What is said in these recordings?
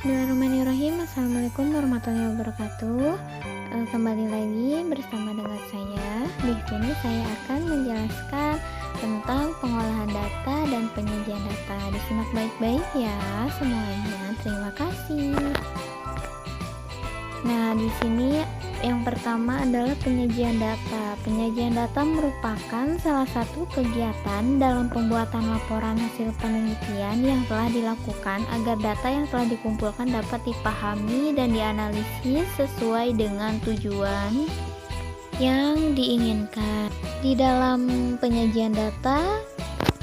Bismillahirrahmanirrahim. Assalamualaikum warahmatullahi wabarakatuh. Kembali lagi bersama dengan saya. Di sini saya akan menjelaskan tentang pengolahan data dan penyajian data. Disimak baik-baik ya semuanya. Terima kasih. Nah, di sini yang pertama adalah penyajian data. Penyajian data merupakan salah satu kegiatan dalam pembuatan laporan hasil penelitian yang telah dilakukan agar data yang telah dikumpulkan dapat dipahami dan dianalisis sesuai dengan tujuan yang diinginkan. Di dalam penyajian data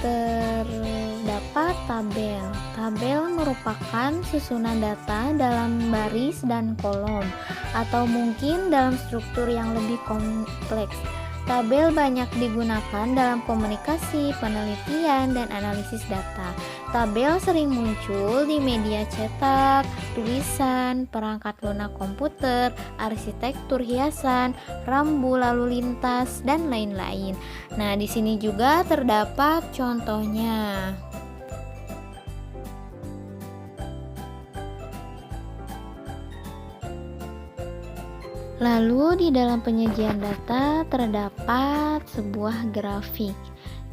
terdapat tabel. Tabel merupakan susunan data dalam baris dan kolom, atau mungkin dalam struktur yang lebih kompleks. Tabel banyak digunakan dalam komunikasi, penelitian, dan analisis data. Tabel sering muncul di media cetak, tulisan, perangkat lunak komputer, arsitektur hiasan, rambu lalu lintas, dan lain-lain. Nah, di sini juga terdapat contohnya. Lalu di dalam penyajian data terdapat sebuah grafik.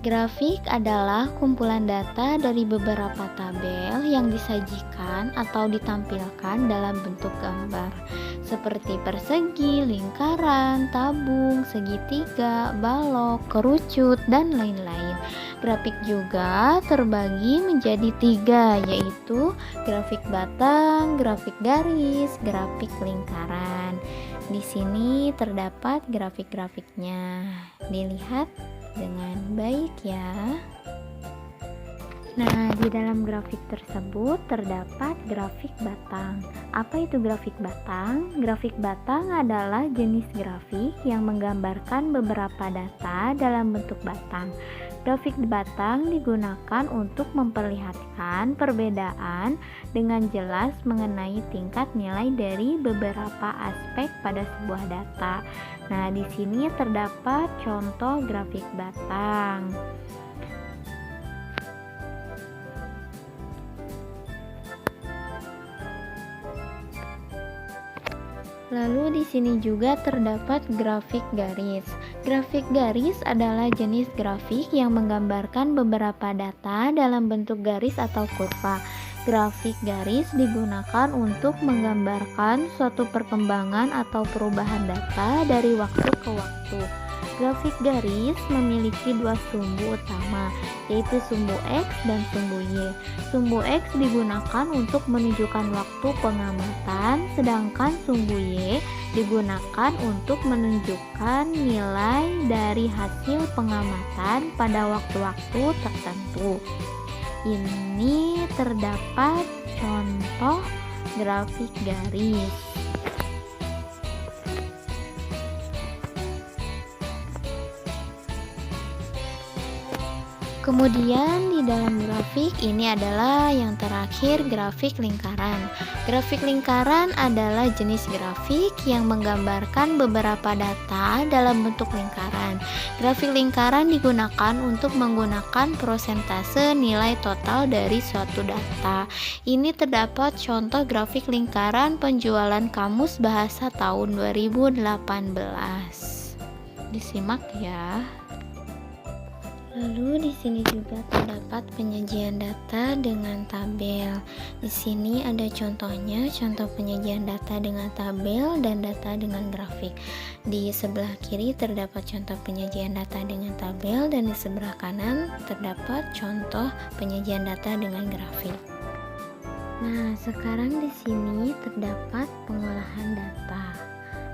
Grafik adalah kumpulan data dari beberapa tabel yang disajikan atau ditampilkan dalam bentuk gambar, seperti persegi, lingkaran, tabung, segitiga, balok, kerucut, dan lain-lain. Grafik juga terbagi menjadi 3, yaitu grafik batang, grafik garis, grafik lingkaran. Di sini terdapat grafik-grafiknya. Dilihat dengan baik ya. Nah, di dalam grafik tersebut terdapat grafik batang. Apa itu grafik batang? Grafik batang adalah jenis grafik yang menggambarkan beberapa data dalam bentuk batang. Grafik batang digunakan untuk memperlihatkan perbedaan dengan jelas mengenai tingkat nilai dari beberapa aspek pada sebuah data. Nah, di sini terdapat contoh grafik batang. Lalu di sini juga terdapat grafik garis. Grafik garis adalah jenis grafik yang menggambarkan beberapa data dalam bentuk garis atau kurva. Grafik garis digunakan untuk menggambarkan suatu perkembangan atau perubahan data dari waktu ke waktu. Grafik garis memiliki 2 sumbu utama, yaitu sumbu X dan sumbu Y. Sumbu X digunakan untuk menunjukkan waktu pengamatan, sedangkan sumbu Y digunakan untuk menunjukkan nilai dari hasil pengamatan pada waktu-waktu tertentu. Ini terdapat contoh grafik garis. Kemudian di dalam grafik ini adalah yang terakhir, grafik lingkaran. Grafik lingkaran adalah jenis grafik yang menggambarkan beberapa data dalam bentuk lingkaran. Grafik lingkaran digunakan untuk menggunakan persentase nilai total dari suatu data. Ini terdapat contoh grafik lingkaran penjualan Kamus Bahasa tahun 2018. Disimak ya. Lalu di sini juga terdapat penyajian data dengan tabel. Di sini ada contohnya, contoh penyajian data dengan tabel dan data dengan grafik. Di sebelah kiri terdapat contoh penyajian data dengan tabel dan di sebelah kanan terdapat contoh penyajian data dengan grafik. Nah, sekarang di sini terdapat pengolahan data.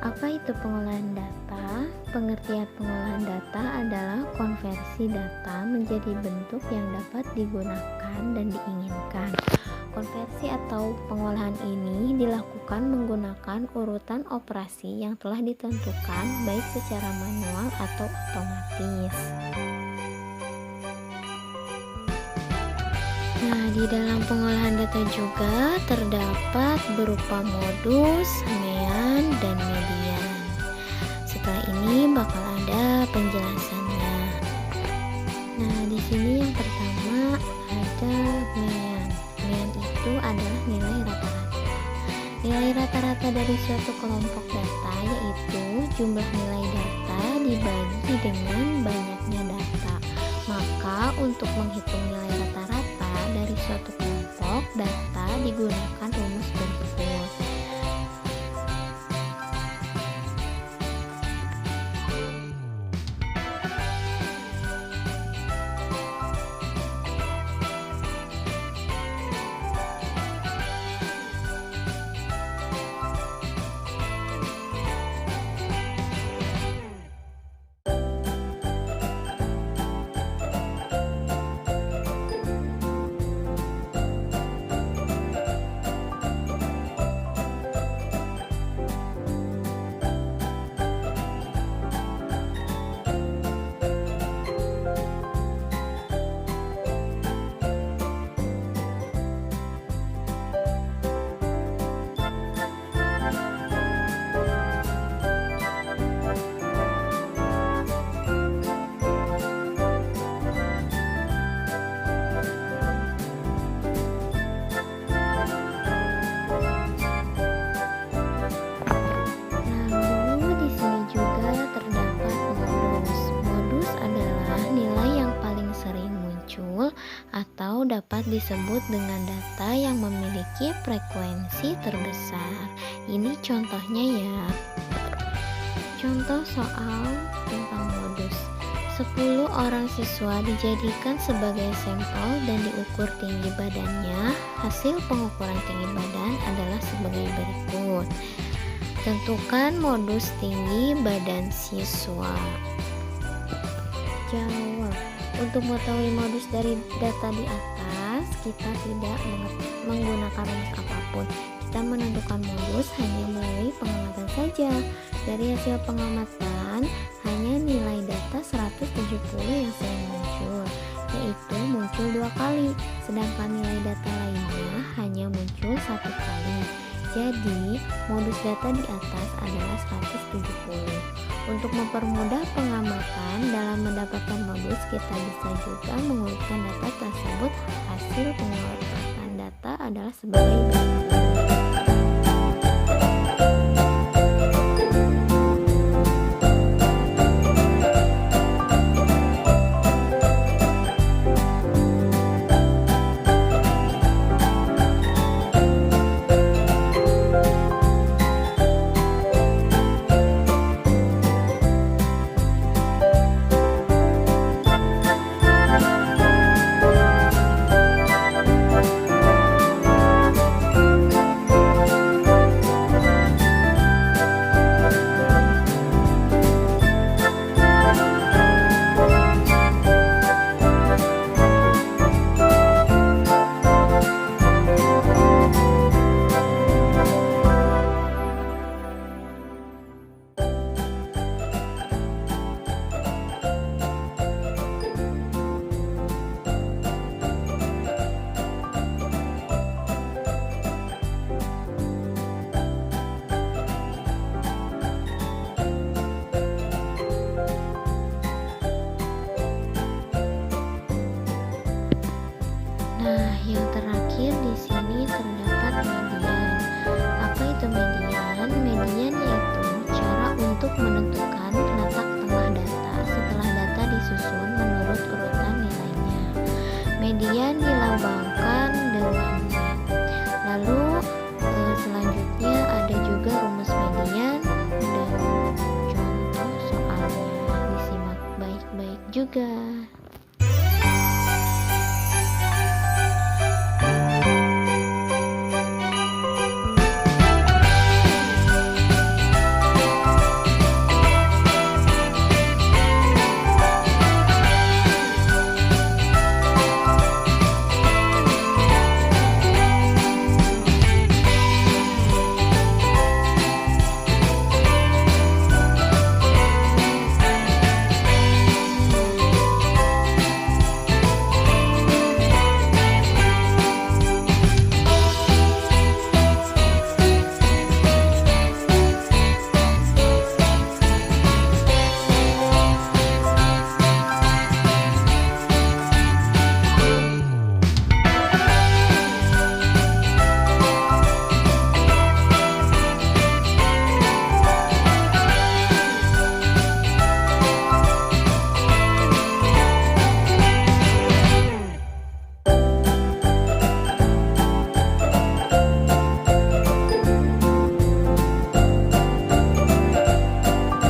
Apa itu pengolahan data? Pengertian pengolahan data adalah konversi data menjadi bentuk yang dapat digunakan dan diinginkan. Konversi atau pengolahan ini dilakukan menggunakan urutan operasi yang telah ditentukan baik secara manual atau otomatis. Nah, di dalam pengolahan data juga terdapat berupa modus, mean, dan median. Setelah ini bakal ada penjelasannya. Nah, di sini yang pertama ada mean. Mean itu adalah nilai rata-rata. Nilai rata-rata dari suatu kelompok data yaitu jumlah nilai data dibagi dengan banyaknya data. Maka untuk menghitung nilai rata-rata dari suatu kelompok data digunakan rumus berikut. Lalu di sini juga terdapat modus. Modus adalah nilai yang paling sering muncul atau dapat disebut dengan data yang memiliki frekuensi terbesar. Ini contohnya ya. Contoh soal tentang modus. 10 orang siswa dijadikan sebagai sampel dan diukur tinggi badannya. Hasil pengukuran tinggi badan adalah sebagai berikut. Tentukan modus tinggi badan siswa. Jawab. Untuk mengetahui modus dari data di atas, kita tidak menggunakan rumus apapun. Kita menentukan modus hanya melalui pengamatan saja. Dari hasil pengamatan, hanya nilai data 170 yang sering muncul, yaitu muncul 2 kali, sedangkan nilai data lainnya hanya muncul 1 kali. Jadi, modus data di atas adalah 170. Untuk mempermudah pengamatan dalam mendapatkan modus, kita bisa juga mengurutkan data tersebut. Hasil pengurutan data adalah sebagai berikut. Nah, yang terakhir di sini terdapat median. Apa itu median? Median yaitu cara untuk menentukan letak tengah data setelah data disusun menurut urutan nilainya. Median dilambangkan dengan net. Lalu selanjutnya ada juga rumus median dan contoh soalnya. Disimak baik-baik juga.